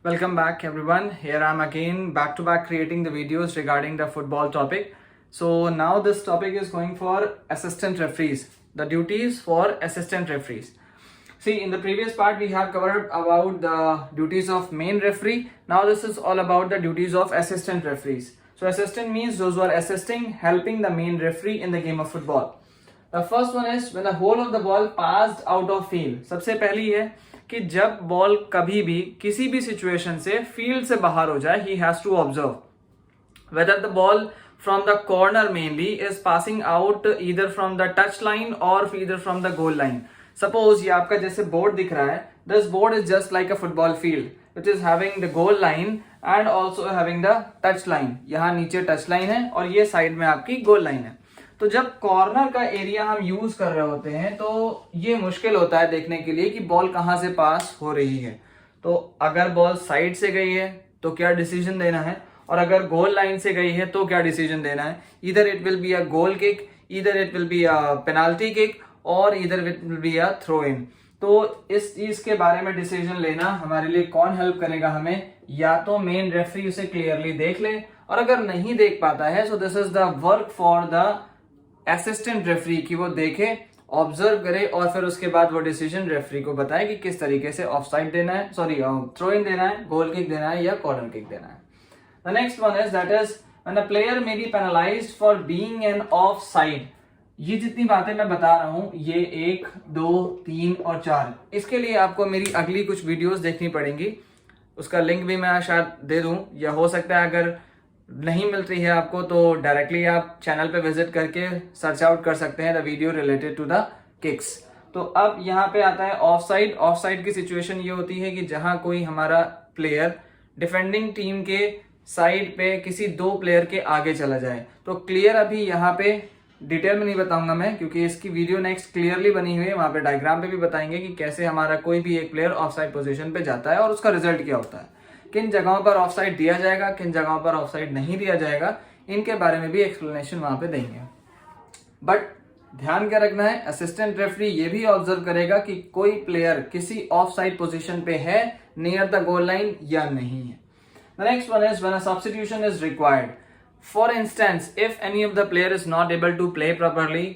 Welcome back everyone. Here I am again back to back creating the videos regarding the football topic. So now this topic is going for assistant referees, the duties for assistant referees. See, in the previous part we have covered about the duties of main referee. Now this is all about the duties of assistant referees. So assistant means those who are assisting, helping the main referee in the game of football. The first one is when the whole of the ball passed out of field. सबसे पहली है कि जब ball कभी भी किसी भी situation से फील्ड से बाहर हो जाए, he has to observe whether the ball from the corner mainly is passing out either from the touch line or either from the goal line. Suppose ये आपका जैसे बोर्ड दिख रहा है, this board is just like a football field which is having the goal line and also having the touch line. यहाँ नीचे touch line है और ये साइड में आपकी goal line है. तो जब कॉर्नर का एरिया हम यूज कर रहे होते हैं तो ये मुश्किल होता है देखने के लिए कि बॉल कहाँ से पास हो रही है. तो अगर बॉल साइड से गई है तो क्या डिसीजन देना है, और अगर गोल लाइन से गई है तो क्या डिसीजन देना है. इधर it will be a goal kick, इधर it will be a penalty kick और इधर it will be a throw in. तो इस चीज के बारे में डिसीजन लेना हमारे लिए कौन हेल्प करेगा हमें, या तो मेन रेफरी उसे क्लियरली देख ले, और अगर नहीं देख पाता है so this is the work for the assistant referee कि वो देखे, ऑब्जर्व करे और फिर उसके बाद वो डिसीजन रेफरी को बताए कि किस तरीके से ऑफसाइड देना है, थ्रो इन देना है, गोल किक देना है या कॉर्नर किक देना है. The next one is that is when a player may be penalised for being an offside. ये जितनी बातें मैं बता रहा हूं, ये 1, 2, 3 और 4, इसके लिए आपको मेरी अगली कुछ वीडियोस देखनी पड़ेंगी. उसका लिंक भी मैं शायद दे दूं, या हो सकता है अगर नहीं मिल रही है आपको तो डायरेक्टली आप चैनल पे विजिट करके सर्च आउट कर सकते हैं the video related to the kicks. तो अब यहाँ पे आता है ऑफ साइड. ऑफ साइड की सिचुएशन ये होती है कि जहां कोई हमारा प्लेयर डिफेंडिंग टीम के साइड पे किसी 2 प्लेयर के आगे चला जाए. तो क्लियर अभी यहाँ पे डिटेल में नहीं बताऊंगा मैं, क्योंकि इसकी वीडियो नेक्स्ट क्लियरली बनी हुई है, वहां पे डायग्राम पे भी बताएंगे कि कैसे हमारा कोई भी एक प्लेयर ऑफ साइड पोजिशन पे जाता है और उसका रिजल्ट क्या होता है, किन जगहों पर ऑफसाइड दिया जाएगा, किन जगहों पर ऑफसाइड नहीं दिया जाएगा, इनके बारे में भी एक्सप्लेनेशन वहां पे देंगे. बट ध्यान क्या रखना है, असिस्टेंट रेफरी ये भी ऑब्जर्व करेगा कि कोई प्लेयर किसी ऑफसाइड पोजीशन पे है नियर द गोल लाइन या नहीं है. The next one is when a substitution is required. For instance if any of the player is not able to play properly,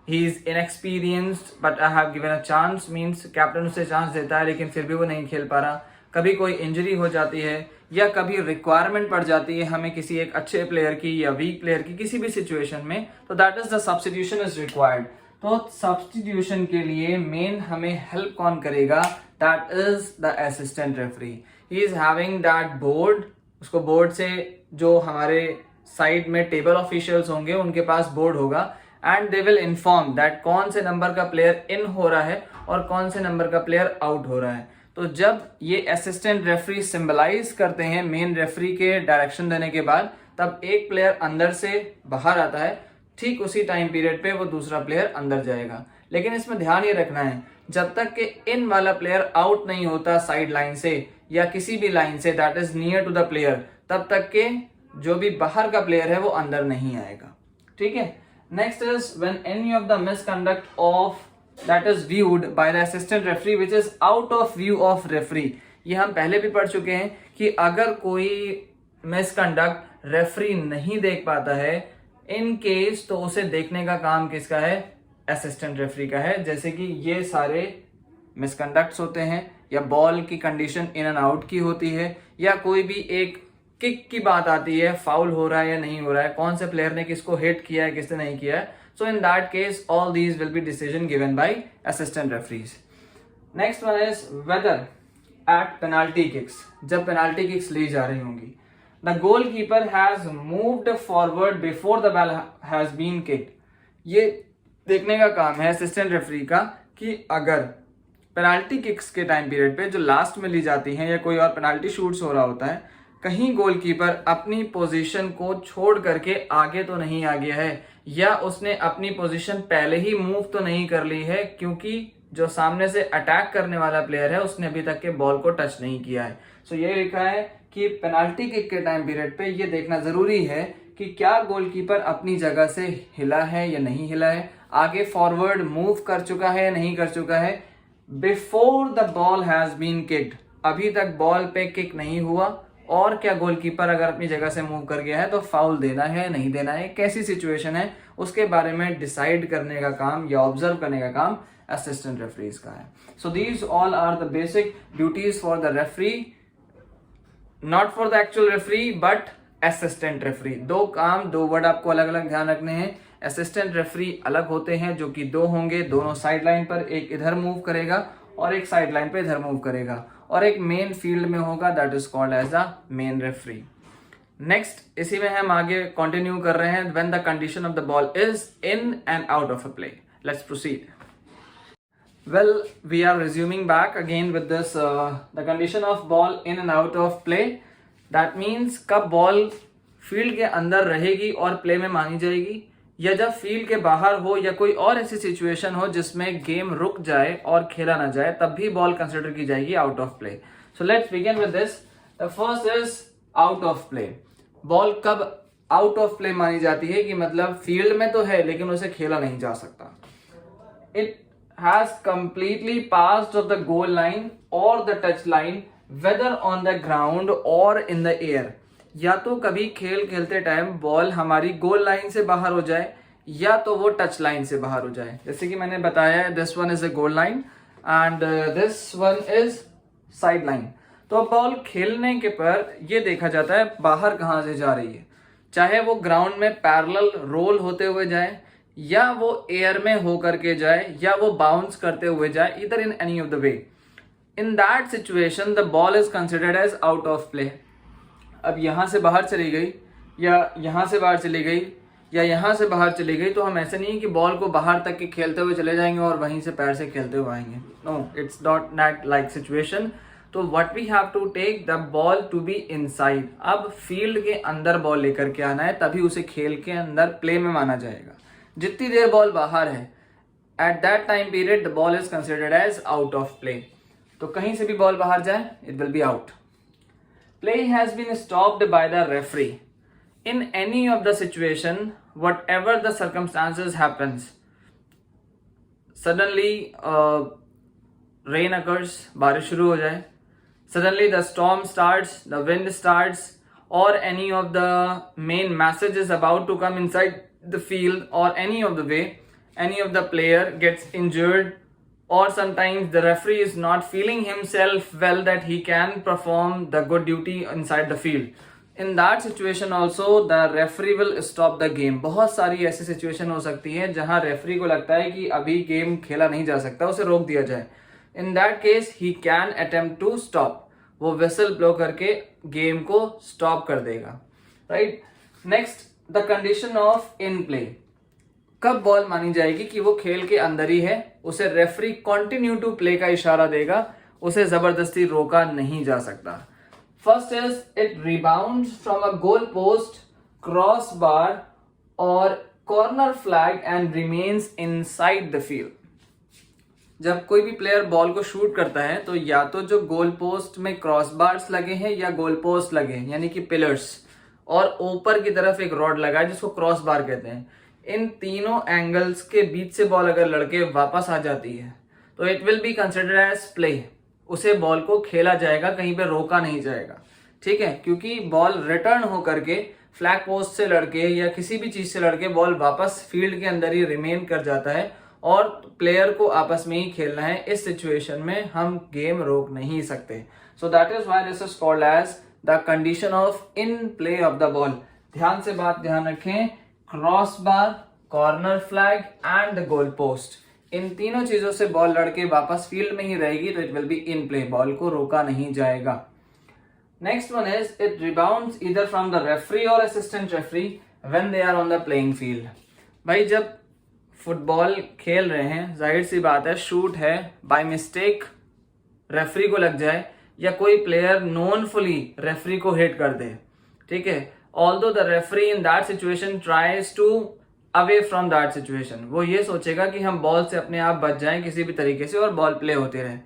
he is inexperienced but I have given a chance, means captain उसे chance देता है लेकिन फिर भी वो नहीं खेल पा रहा, कभी कोई इंजरी हो जाती है या कभी रिक्वायरमेंट पड़ जाती है हमें किसी एक अच्छे प्लेयर की या वीक प्लेयर की किसी भी सिचुएशन में, तो that is the substitution is required. तो सब्स्टिट्यूशन के लिए मेन हमें हेल्प कौन करेगा, that is the assistant referee. He is having that board. उसको बोर्ड से जो हमारे साइड में टेबल ऑफिशियल्स होंगे उनके पास बोर्ड होगा and they will inform that कौन से नंबर का प्लेयर इन हो रहा है और कौन से नंबर का प्लेयर आउट हो रहा है. तो जब ये असिस्टेंट रेफरी सिंबलाइज करते हैं मेन रेफरी के डायरेक्शन देने के बाद, तब एक प्लेयर अंदर से बाहर आता है, ठीक उसी टाइम पीरियड पे वो दूसरा प्लेयर अंदर जाएगा. लेकिन इसमें ध्यान ये रखना है, जब तक कि इन वाला प्लेयर आउट नहीं होता साइड लाइन से या किसी भी लाइन से that is near to the player, तब तक के जो भी बाहर का प्लेयर है वो अंदर नहीं आएगा. ठीक है. Next is when any of the misconduct of that is viewed by the assistant referee which is out of view of referee. ये हम पहले भी पढ़ चुके हैं कि अगर कोई मिसकंडक्ट रेफरी नहीं देख पाता है इन केस, तो उसे देखने का काम किसका है, असिस्टेंट रेफरी का है. जैसे कि ये सारे मिसकंडक्ट्स होते हैं, या बॉल की कंडीशन इन एंड आउट की होती है, या कोई भी एक किक की बात आती है, फाउल हो रहा है या नहीं हो रहा है, कौन से प्लेयर ने किसको हिट किया है किसने नहीं किया है. So in that case, all these will be decision given by assistant referees. Next one is whether at penalty kicks, जब penalty kicks ली जा रही होंगी, the goalkeeper has moved forward before the ball has been kicked. ये देखने का काम है assistant referee का कि अगर penalty kicks के टाइम पीरियड पे जो लास्ट में ली जाती हैं या कोई और penalty shoots हो रहा होता है, कहीं गोलकीपर अपनी पोजीशन को छोड़ करके आगे तो नहीं आ गया है, या उसने अपनी पोजीशन पहले ही मूव तो नहीं कर ली है, क्योंकि जो सामने से अटैक करने वाला प्लेयर है उसने अभी तक के बॉल को टच नहीं किया है. सो ये लिखा है कि पेनाल्टी किक के टाइम पीरियड पे ये देखना जरूरी है कि क्या गोलकीपर अपनी जगह से हिला है या नहीं हिला है, आगे फॉरवर्ड मूव कर चुका है या नहीं कर चुका है, before the ball has been kicked. अभी तक बॉल पे किक नहीं हुआ, और क्या गोलकीपर अगर अपनी जगह से मूव कर गया है तो फाउल देना है नहीं देना है, कैसी सिचुएशन है, उसके बारे में डिसाइड करने का काम या ऑब्जर्व करने का काम असिस्टेंट रेफरीज का है. So these all are the basic duties for the referee, not for the actual referee but assistant referee. दो काम, दो वर्ड आपको अलग अलग ध्यान रखने हैं. असिस्टेंट रेफरी अलग होते हैं जो कि दो होंगे, दोनों साइड लाइन पर, एक इधर मूव करेगा और एक साइड लाइन पे इधर मूव करेगा, और एक मेन फील्ड में होगा, that is called as the main referee. Next इसी में हम आगे कंटिन्यू कर रहे हैं. When the condition of the ball is in and out of a play. Let's proceed. Well, we are resuming back again with this the condition of ball in and out of play. That means कब ball field के अंदर रहेगी और play में मानी जाएगी, या जब फील्ड के बाहर हो या कोई और ऐसी सिचुएशन हो जिसमें गेम रुक जाए और खेला ना जाए, तब भी बॉल कंसिडर की जाएगी out of play. So let's begin with this. The first is out of play. Ball कब आउट ऑफ प्ले मानी जाती है कि मतलब फील्ड में तो है लेकिन उसे खेला नहीं जा सकता. It has completely passed of the goal line or the touch line, whether on the ground or in the air. या तो कभी खेल खेलते टाइम बॉल हमारी गोल लाइन से बाहर हो जाए या तो वो टच लाइन से बाहर हो जाए. जैसे कि मैंने बताया, this one is a goal line and this one is side line. तो बॉल खेलने के पर ये देखा जाता है बाहर कहाँ से जा रही है, चाहे वो ग्राउंड में पैरेलल रोल होते हुए जाए, या वो एयर में होकर के जाए, या वो बाउंस करते हुए जाए, इधर in any of the way. In that situation the ball is considered as out of play. अब यहां से बाहर चली गई, या यहां से बाहर चली गई, या यहां से बाहर चली गई, तो हम ऐसे नहीं कि बॉल को बाहर तक के खेलते हुए चले जाएंगे और वहीं से पैर से खेलते हुए आएंगे. No, it's not that like situation. तो what we have to take the ball to be inside. अब फील्ड के अंदर बॉल लेकर के आना है, तभी उसे खेल के अंदर प्ले में माना जाएगा. जितनी देर बॉल बाहर है, at that time period the ball is considered as out of play. तो कहीं से भी बॉल बाहर जाए, it will be out. Play has been stopped by the referee in any of the situation, whatever the circumstances happens. Suddenly rain occurs, बारिश शुरू हो जाए, suddenly the storm starts, the wind starts, और any of the main message is about to come inside the field, or any of the way any of the player gets injured, or sometimes the referee is not feeling himself well that he can perform the good duty inside the field. In that situation also the referee will stop the game. बहुत सारी ऐसी situation हो सकती है जहां referee को लगता है कि अभी गेम खेला नहीं जा सकता, उसे रोक दिया जाए. In that case he can attempt to stop. वो विसल ब्लो करके गेम को स्टॉप कर देगा. Right. Next, the condition of in play. कब बॉल मानी जाएगी कि वो खेल के अंदर ही है, उसे रेफरी कंटिन्यू टू प्ले का इशारा देगा, उसे जबरदस्ती रोका नहीं जा सकता. First is it rebounds from a goal post, cross bar और corner flag and remains inside the field. जब कोई भी प्लेयर बॉल को शूट करता है तो या तो जो गोल पोस्ट में क्रॉस बार्स लगे हैं या गोल पोस्ट लगे हैं, यानी कि पिलर्स, और ऊपर की तरफ एक रॉड लगा है जिसको क्रॉस बार कहते हैं. इन तीनों एंगल्स के बीच से बॉल अगर लड़के वापस आ जाती है तो it will be considered as play. उसे बॉल को खेला जाएगा, कहीं पे रोका नहीं जाएगा. ठीक है, क्योंकि बॉल रिटर्न होकर के फ्लैग पोस्ट से लड़के या किसी भी चीज से लड़के बॉल वापस फील्ड के अंदर ही रिमेन कर जाता है और प्लेयर को आपस में ही खेलना है. इस सिचुएशन में हम गेम रोक नहीं सकते. So that is why this is called as the condition of in play of the ball. ध्यान से बात ध्यान रखें, cross bar, corner flag and goal post, इन तीनों चीजों से बॉल लड़के वापस फील्ड में ही रहेगी तो it will be in play. Ball को रोका नहीं जाएगा. Next one is it rebounds either from the referee और assistant referee when they are on the playing field. भाई जब फुटबॉल खेल रहे हैं, जाहिर सी बात है, शूट है, बाय मिस्टेक रेफरी को लग जाए या कोई प्लेयर नोनफुली रेफरी को हिट कर दे. ठीक है, although the referee in that situation tries to away from that situation, वो ये सोचेगा कि हम बॉल से अपने आप बच जाएं किसी भी तरीके से और बॉल प्ले होते रहे.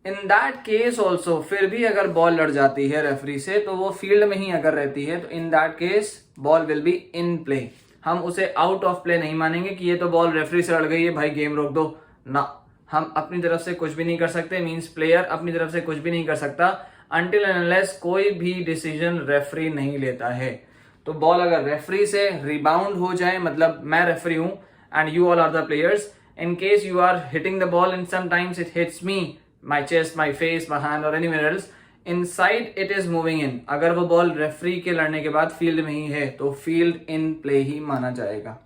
इन दैट केस ऑल्सो, फिर भी अगर बॉल लड़ जाती है रेफरी से तो वो फील्ड में ही अगर रहती है तो in that case ball will be in play. हम उसे आउट ऑफ प्ले नहीं मानेंगे कि ये तो बॉल रेफरी से लड़ गई है, भाई गेम रोक दो ना. हम अपनी तरफ से कुछ भी नहीं कर सकते, मींस प्लेयर अपनी तरफ से कुछ भी नहीं कर सकता अनटिल एंड अनलेस कोई भी डिसीजन रेफरी नहीं लेता है। तो बॉल अगर रेफरी से रिबाउंड हो जाए, मतलब मैं रेफरी हूं and you all are the players, in case you are hitting the ball and sometimes it hits me, my chest, my face, my hand or anywhere else, inside it is moving in, अगर वो ball referee के लड़ने के बाद field में ही है तो field इन play ही माना जाएगा।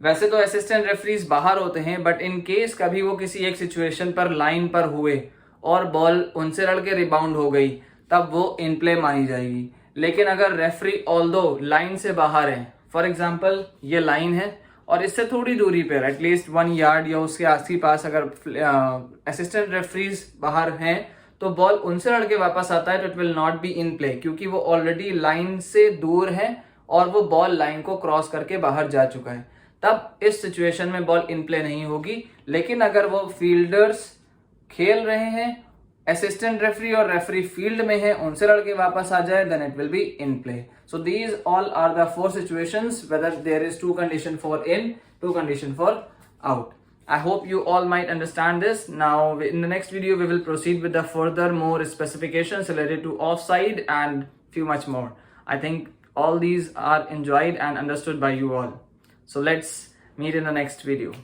वैसे तो असिस्टेंट रेफरीज बाहर होते हैं, बट इन केस कभी वो किसी एक सिचुएशन पर लाइन पर हुए और बॉल उनसे लड़ के रिबाउंड हो गई, तब वो इन प्ले मानी जाएगी। लेकिन अगर रेफरी ऑल्दो लाइन से बाहर है, फॉर एग्जाम्पल ये लाइन है और इससे थोड़ी दूरी पर एटलीस्ट 1 यार्ड या उसके आस पास अगर असिस्टेंट रेफरीज बाहर हैं तो बॉल उनसे लड़के वापस आता है तो it will not be in play, क्योंकि वो ऑलरेडी लाइन से दूर है और वो बॉल लाइन को क्रॉस करके बाहर जा चुका है। तब इस सिचुएशन में बॉल इन प्ले नहीं होगी। लेकिन अगर वो फील्डर्स खेल रहे हैं, असिस्टेंट रेफरी और रेफरी फील्ड में है, उनसे लड़के वापस आ जाए, then it will be in play. So these all are the 4 situations whether there is 2 condition for in, 2 condition for out. I hope you all might understand this. Now in the next video we will proceed with the further more specifications related to offside and few much more. I think all these are enjoyed and understood by you all. So let's meet in the next video.